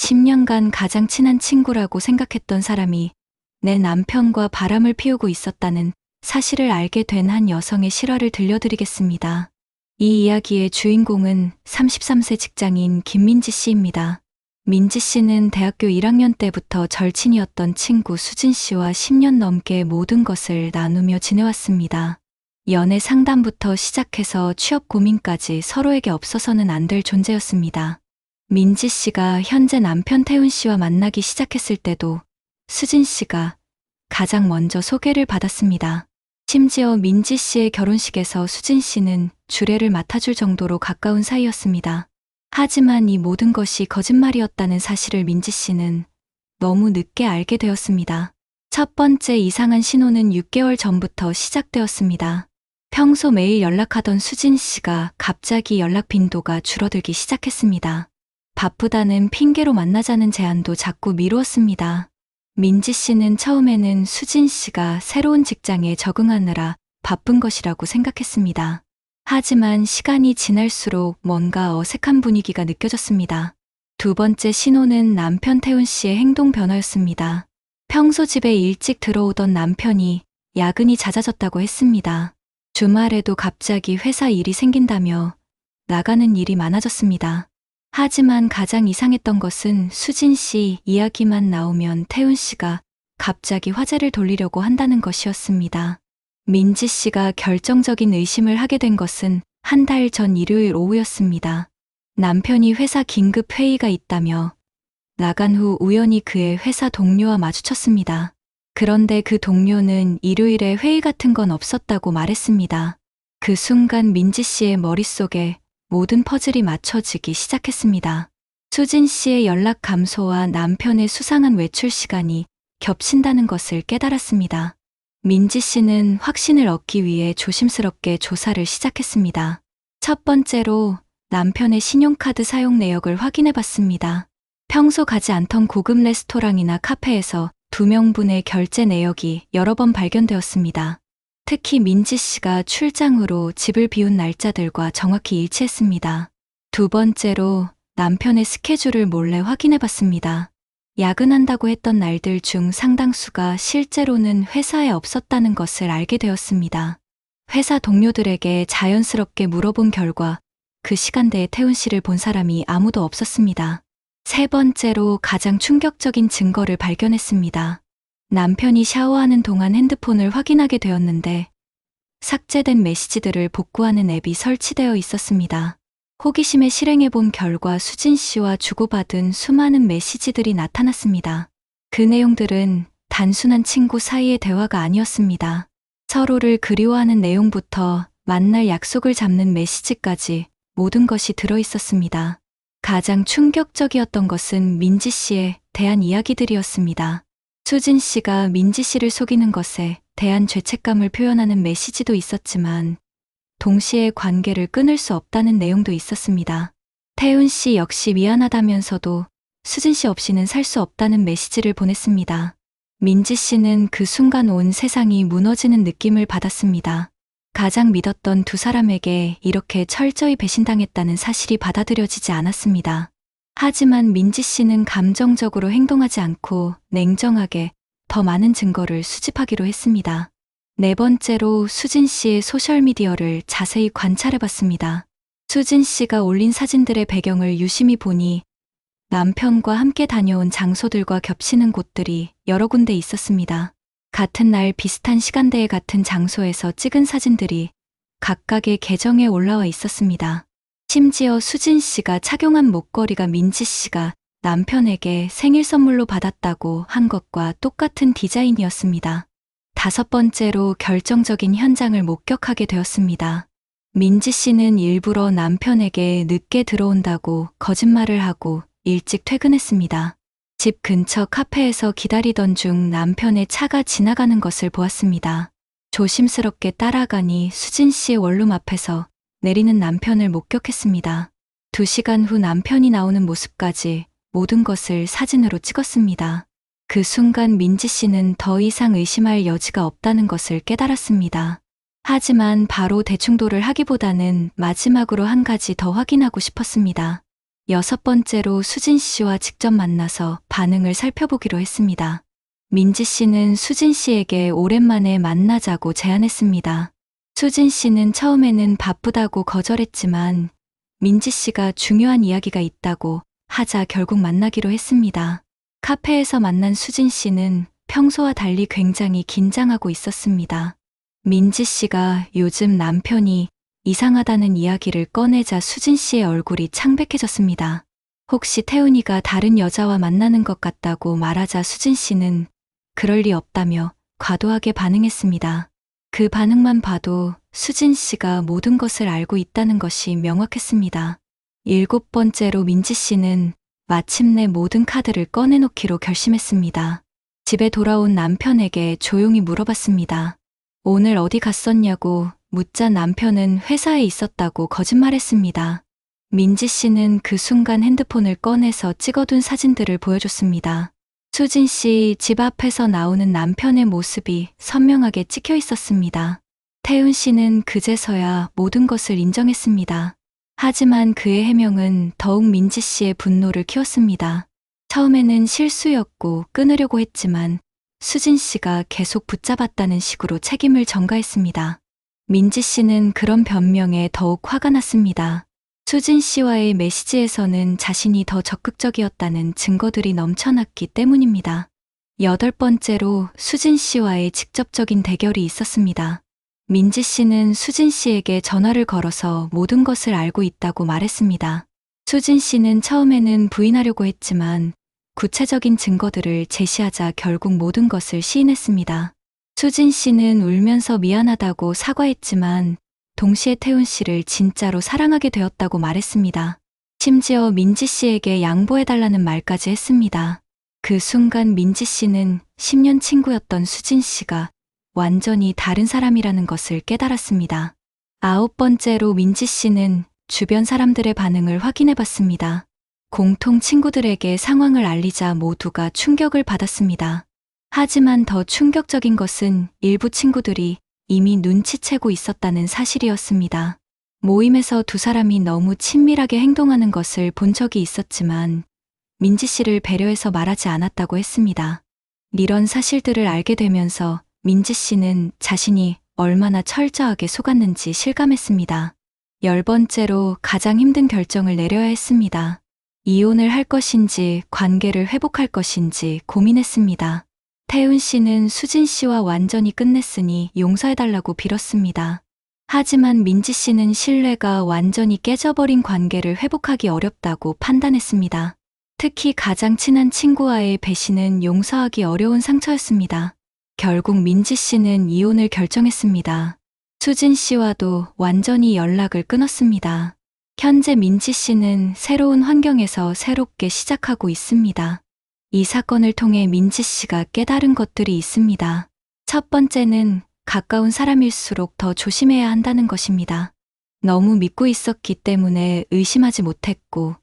10년간 가장 친한 친구라고 생각했던 사람이 내 남편과 바람을 피우고 있었다는 사실을 알게 된 한 여성의 실화를 들려드리겠습니다. 이 이야기의 주인공은 33세 직장인 김민지 씨입니다. 민지 씨는 대학교 1학년 때부터 절친이었던 친구 수진 씨와 10년 넘게 모든 것을 나누며 지내왔습니다. 연애 상담부터 시작해서 취업 고민까지 서로에게 없어서는 안 될 존재였습니다. 민지 씨가 현재 남편 태훈 씨와 만나기 시작했을 때도 수진 씨가 가장 먼저 소개를 받았습니다. 심지어 민지 씨의 결혼식에서 수진 씨는 주례를 맡아줄 정도로 가까운 사이였습니다. 하지만 이 모든 것이 거짓말이었다는 사실을 민지 씨는 너무 늦게 알게 되었습니다. 첫 번째 이상한 신호는 6개월 전부터 시작되었습니다. 평소 매일 연락하던 수진 씨가 갑자기 연락 빈도가 줄어들기 시작했습니다. 바쁘다는 핑계로 만나자는 제안도 자꾸 미루었습니다. 민지 씨는 처음에는 수진 씨가 새로운 직장에 적응하느라 바쁜 것이라고 생각했습니다. 하지만 시간이 지날수록 뭔가 어색한 분위기가 느껴졌습니다. 두 번째 신호는 남편 태훈 씨의 행동 변화였습니다. 평소 집에 일찍 들어오던 남편이 야근이 잦아졌다고 했습니다. 주말에도 갑자기 회사 일이 생긴다며 나가는 일이 많아졌습니다. 하지만 가장 이상했던 것은 수진 씨 이야기만 나오면 태훈 씨가 갑자기 화제를 돌리려고 한다는 것이었습니다. 민지 씨가 결정적인 의심을 하게 된 것은 한 달 전 일요일 오후였습니다. 남편이 회사 긴급 회의가 있다며 나간 후 우연히 그의 회사 동료와 마주쳤습니다. 그런데 그 동료는 일요일에 회의 같은 건 없었다고 말했습니다. 그 순간 민지 씨의 머릿속에 모든 퍼즐이 맞춰지기 시작했습니다. 수진 씨의 연락 감소와 남편의 수상한 외출 시간이 겹친다는 것을 깨달았습니다. 민지 씨는 확신을 얻기 위해 조심스럽게 조사를 시작했습니다. 첫 번째로 남편의 신용카드 사용 내역을 확인해 봤습니다. 평소 가지 않던 고급 레스토랑이나 카페에서 2명분의 결제 내역이 여러 번 발견되었습니다. 특히 민지 씨가 출장으로 집을 비운 날짜들과 정확히 일치했습니다. 두 번째로 남편의 스케줄을 몰래 확인해 봤습니다. 야근한다고 했던 날들 중 상당수가 실제로는 회사에 없었다는 것을 알게 되었습니다. 회사 동료들에게 자연스럽게 물어본 결과 그 시간대에 태훈 씨를 본 사람이 아무도 없었습니다. 세 번째로 가장 충격적인 증거를 발견했습니다. 남편이 샤워하는 동안 핸드폰을 확인하게 되었는데 삭제된 메시지들을 복구하는 앱이 설치되어 있었습니다. 호기심에 실행해본 결과 수진 씨와 주고받은 수많은 메시지들이 나타났습니다. 그 내용들은 단순한 친구 사이의 대화가 아니었습니다. 서로를 그리워하는 내용부터 만날 약속을 잡는 메시지까지 모든 것이 들어있었습니다. 가장 충격적이었던 것은 민지 씨에 대한 이야기들이었습니다. 수진 씨가 민지 씨를 속이는 것에 대한 죄책감을 표현하는 메시지도 있었지만 동시에 관계를 끊을 수 없다는 내용도 있었습니다. 태훈 씨 역시 미안하다면서도 수진 씨 없이는 살 수 없다는 메시지를 보냈습니다. 민지 씨는 그 순간 온 세상이 무너지는 느낌을 받았습니다. 가장 믿었던 두 사람에게 이렇게 철저히 배신당했다는 사실이 받아들여지지 않았습니다. 하지만 민지 씨는 감정적으로 행동하지 않고 냉정하게 더 많은 증거를 수집하기로 했습니다. 네 번째로 수진 씨의 소셜미디어를 자세히 관찰해봤습니다. 수진 씨가 올린 사진들의 배경을 유심히 보니 남편과 함께 다녀온 장소들과 겹치는 곳들이 여러 군데 있었습니다. 같은 날 비슷한 시간대에 같은 장소에서 찍은 사진들이 각각의 계정에 올라와 있었습니다. 심지어 수진 씨가 착용한 목걸이가 민지 씨가 남편에게 생일 선물로 받았다고 한 것과 똑같은 디자인이었습니다. 다섯 번째로 결정적인 현장을 목격하게 되었습니다. 민지 씨는 일부러 남편에게 늦게 들어온다고 거짓말을 하고 일찍 퇴근했습니다. 집 근처 카페에서 기다리던 중 남편의 차가 지나가는 것을 보았습니다. 조심스럽게 따라가니 수진 씨의 원룸 앞에서 내리는 남편을 목격했습니다. 2시간 후 남편이 나오는 모습까지 모든 것을 사진으로 찍었습니다. 그 순간 민지 씨는 더 이상 의심할 여지가 없다는 것을 깨달았습니다. 하지만 바로 대충도를 하기보다는 마지막으로 한 가지 더 확인하고 싶었습니다. 6번째로 수진 씨와 직접 만나서 반응을 살펴보기로 했습니다. 민지 씨는 수진 씨에게 오랜만에 만나자고 제안했습니다. 수진 씨는 처음에는 바쁘다고 거절했지만 민지 씨가 중요한 이야기가 있다고 하자 결국 만나기로 했습니다. 카페에서 만난 수진 씨는 평소와 달리 굉장히 긴장하고 있었습니다. 민지 씨가 요즘 남편이 이상하다는 이야기를 꺼내자 수진 씨의 얼굴이 창백해졌습니다. 혹시 태훈이가 다른 여자와 만나는 것 같다고 말하자 수진 씨는 그럴 리 없다며 과도하게 반응했습니다. 그 반응만 봐도 수진 씨가 모든 것을 알고 있다는 것이 명확했습니다. 7번째로 민지 씨는 마침내 모든 카드를 꺼내놓기로 결심했습니다. 집에 돌아온 남편에게 조용히 물어봤습니다. 오늘 어디 갔었냐고 묻자 남편은 회사에 있었다고 거짓말했습니다. 민지 씨는 그 순간 핸드폰을 꺼내서 찍어둔 사진들을 보여줬습니다. 수진 씨 집 앞에서 나오는 남편의 모습이 선명하게 찍혀 있었습니다. 태훈 씨는 그제서야 모든 것을 인정했습니다. 하지만 그의 해명은 더욱 민지 씨의 분노를 키웠습니다. 처음에는 실수였고 끊으려고 했지만 수진 씨가 계속 붙잡았다는 식으로 책임을 전가했습니다. 민지 씨는 그런 변명에 더욱 화가 났습니다. 수진 씨와의 메시지에서는 자신이 더 적극적이었다는 증거들이 넘쳐났기 때문입니다. 8번째로 수진 씨와의 직접적인 대결이 있었습니다. 민지 씨는 수진 씨에게 전화를 걸어서 모든 것을 알고 있다고 말했습니다. 수진 씨는 처음에는 부인하려고 했지만 구체적인 증거들을 제시하자 결국 모든 것을 시인했습니다. 수진 씨는 울면서 미안하다고 사과했지만 동시에 태훈 씨를 진짜로 사랑하게 되었다고 말했습니다. 심지어 민지 씨에게 양보해달라는 말까지 했습니다. 그 순간 민지 씨는 10년 친구였던 수진 씨가 완전히 다른 사람이라는 것을 깨달았습니다. 9번째로 민지 씨는 주변 사람들의 반응을 확인해 봤습니다. 공통 친구들에게 상황을 알리자 모두가 충격을 받았습니다. 하지만 더 충격적인 것은 일부 친구들이 이미 눈치채고 있었다는 사실이었습니다. 모임에서 두 사람이 너무 친밀하게 행동하는 것을 본 적이 있었지만 민지 씨를 배려해서 말하지 않았다고 했습니다. 이런 사실들을 알게 되면서 민지 씨는 자신이 얼마나 철저하게 속았는지 실감했습니다. 10번째로 가장 힘든 결정을 내려야 했습니다. 이혼을 할 것인지 관계를 회복할 것인지 고민했습니다. 태훈 씨는 수진 씨와 완전히 끝냈으니 용서해달라고 빌었습니다. 하지만 민지 씨는 신뢰가 완전히 깨져버린 관계를 회복하기 어렵다고 판단했습니다. 특히 가장 친한 친구와의 배신은 용서하기 어려운 상처였습니다. 결국 민지 씨는 이혼을 결정했습니다. 수진 씨와도 완전히 연락을 끊었습니다. 현재 민지 씨는 새로운 환경에서 새롭게 시작하고 있습니다. 이 사건을 통해 민지 씨가 깨달은 것들이 있습니다. 첫 번째는 가까운 사람일수록 더 조심해야 한다는 것입니다. 너무 믿고 있었기 때문에 의심하지 못했고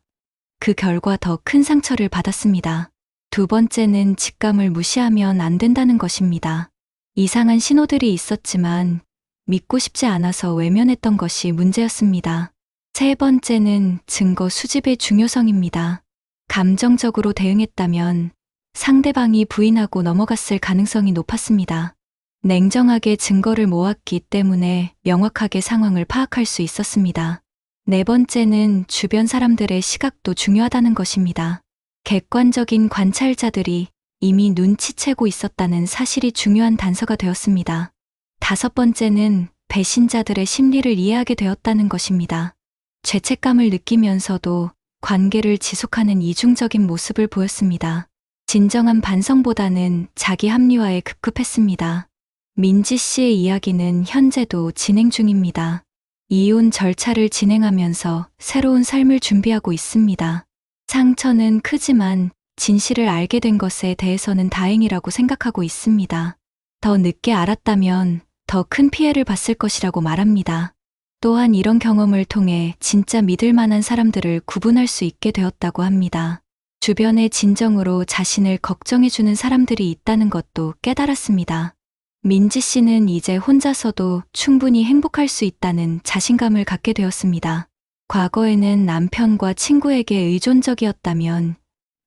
그 결과 더 큰 상처를 받았습니다. 두 번째는 직감을 무시하면 안 된다는 것입니다. 이상한 신호들이 있었지만 믿고 싶지 않아서 외면했던 것이 문제였습니다. 세 번째는 증거 수집의 중요성입니다. 감정적으로 대응했다면 상대방이 부인하고 넘어갔을 가능성이 높았습니다. 냉정하게 증거를 모았기 때문에 명확하게 상황을 파악할 수 있었습니다. 네 번째는 주변 사람들의 시각도 중요하다는 것입니다. 객관적인 관찰자들이 이미 눈치채고 있었다는 사실이 중요한 단서가 되었습니다. 다섯 번째는 배신자들의 심리를 이해하게 되었다는 것입니다. 죄책감을 느끼면서도 관계를 지속하는 이중적인 모습을 보였습니다. 진정한 반성보다는 자기 합리화에 급급했습니다. 민지 씨의 이야기는 현재도 진행 중입니다. 이혼 절차를 진행하면서 새로운 삶을 준비하고 있습니다. 상처는 크지만 진실을 알게 된 것에 대해서는 다행이라고 생각하고 있습니다. 더 늦게 알았다면 더 큰 피해를 봤을 것이라고 말합니다. 또한 이런 경험을 통해 진짜 믿을 만한 사람들을 구분할 수 있게 되었다고 합니다. 주변의 진정으로 자신을 걱정해주는 사람들이 있다는 것도 깨달았습니다. 민지 씨는 이제 혼자서도 충분히 행복할 수 있다는 자신감을 갖게 되었습니다. 과거에는 남편과 친구에게 의존적이었다면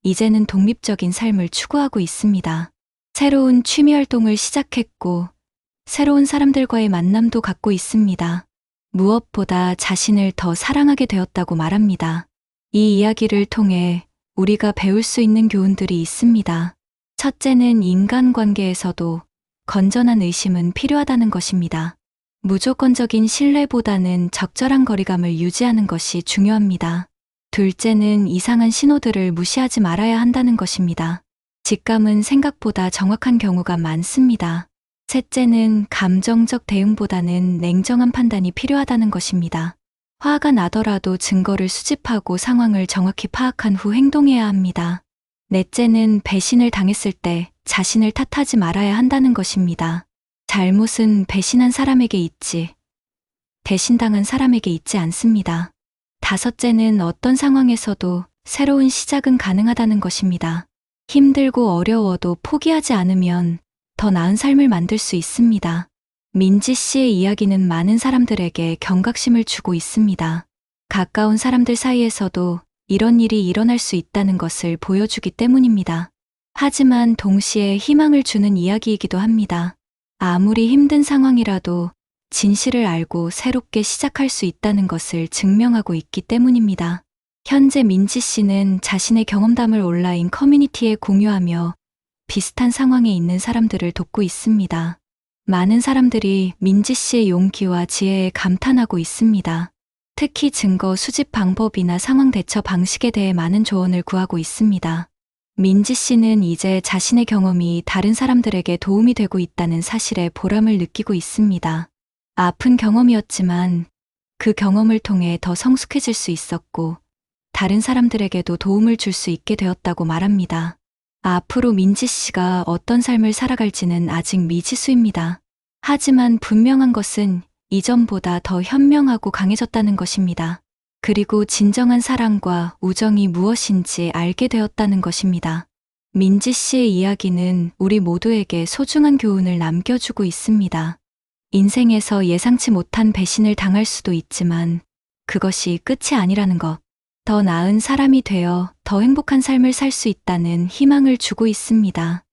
이제는 독립적인 삶을 추구하고 있습니다. 새로운 취미 활동을 시작했고 새로운 사람들과의 만남도 갖고 있습니다. 무엇보다 자신을 더 사랑하게 되었다고 말합니다. 이 이야기를 통해 우리가 배울 수 있는 교훈들이 있습니다. 첫째는 인간관계에서도 건전한 의심은 필요하다는 것입니다. 무조건적인 신뢰보다는 적절한 거리감을 유지하는 것이 중요합니다. 둘째는 이상한 신호들을 무시하지 말아야 한다는 것입니다. 직감은 생각보다 정확한 경우가 많습니다. 셋째는 감정적 대응보다는 냉정한 판단이 필요하다는 것입니다. 화가 나더라도 증거를 수집하고 상황을 정확히 파악한 후 행동해야 합니다. 넷째는 배신을 당했을 때 자신을 탓하지 말아야 한다는 것입니다. 잘못은 배신한 사람에게 있지, 배신당한 사람에게 있지 않습니다. 다섯째는 어떤 상황에서도 새로운 시작은 가능하다는 것입니다. 힘들고 어려워도 포기하지 않으면 더 나은 삶을 만들 수 있습니다. 민지 씨의 이야기는 많은 사람들에게 경각심을 주고 있습니다. 가까운 사람들 사이에서도 이런 일이 일어날 수 있다는 것을 보여주기 때문입니다. 하지만 동시에 희망을 주는 이야기이기도 합니다. 아무리 힘든 상황이라도 진실을 알고 새롭게 시작할 수 있다는 것을 증명하고 있기 때문입니다. 현재 민지 씨는 자신의 경험담을 온라인 커뮤니티에 공유하며 비슷한 상황에 있는 사람들을 돕고 있습니다. 많은 사람들이 민지 씨의 용기와 지혜에 감탄하고 있습니다. 특히 증거 수집 방법이나 상황 대처 방식에 대해 많은 조언을 구하고 있습니다. 민지 씨는 이제 자신의 경험이 다른 사람들에게 도움이 되고 있다는 사실에 보람을 느끼고 있습니다. 아픈 경험이었지만 그 경험을 통해 더 성숙해질 수 있었고 다른 사람들에게도 도움을 줄 수 있게 되었다고 말합니다. 앞으로 민지 씨가 어떤 삶을 살아갈지는 아직 미지수입니다. 하지만 분명한 것은 이전보다 더 현명하고 강해졌다는 것입니다. 그리고 진정한 사랑과 우정이 무엇인지 알게 되었다는 것입니다. 민지 씨의 이야기는 우리 모두에게 소중한 교훈을 남겨주고 있습니다. 인생에서 예상치 못한 배신을 당할 수도 있지만 그것이 끝이 아니라는 것. 더 나은 사람이 되어 더 행복한 삶을 살 수 있다는 희망을 주고 있습니다.